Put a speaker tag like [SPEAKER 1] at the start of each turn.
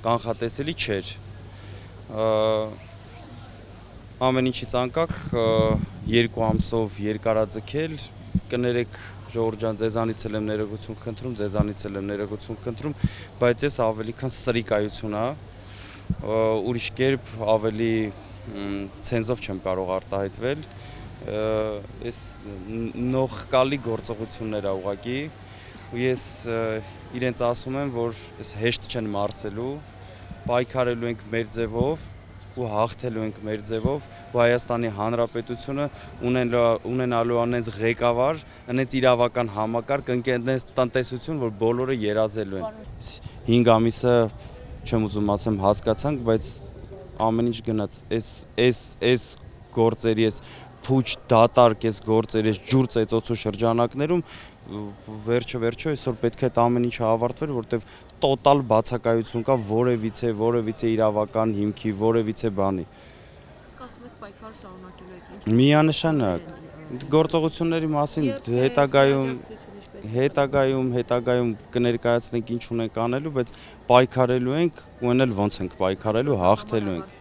[SPEAKER 1] կանխատեսելի չէր։ Ամեն ինչից անկախ 2 ամսով երկարաձգել, կներեք ժողովուրդ ջան, ձեզանից էլ եմ ներողություն խնդրում, բայց ես ավելի քան սրիկայություն է, ուրիշ կերպ ավելի ցենզով չեմ կարող արտահայտվել, ես նողկալի գործողություններ ա ուղղակի, ու ես իրենց ասում եմ, որ ես հեշտ չեն մարսելու, պայքարելու ենք մեր ձևով, ու հաղթելու ենք մեր ձևով, ու Հայաստանի Հանրապետությունը ունենալու անենց ղեկավար, անենց իրավական համակարգ, ընկերներ տնտեսություն, որ բոլորը երազելու են։ 5 ամիսը չեմ ուզում ասեմ հասկացանք, բայց ամեն ինչ գնաց, այս գործերի, այս փուչ դատարկ այս գործերի, այս ջուր ծեծոցու շրջանակներում վերջը այսօր պետք է այդ ամեն ինչը ավարտվեր, որտեվ տոտալ բացակայություն կա որևիցե իրավական հիմքի, որևիցե բանի։
[SPEAKER 2] Իսկ ասում եք պայքարը շարունակելու եք,
[SPEAKER 1] Միանշանակ գործողությունների մասին հետագայում կներկայացնենք ինչ ունենք անելու, բայց պայքարելու ենք, ու այն էլ ոնց ենք պայքարելու, հաղթելու ենք։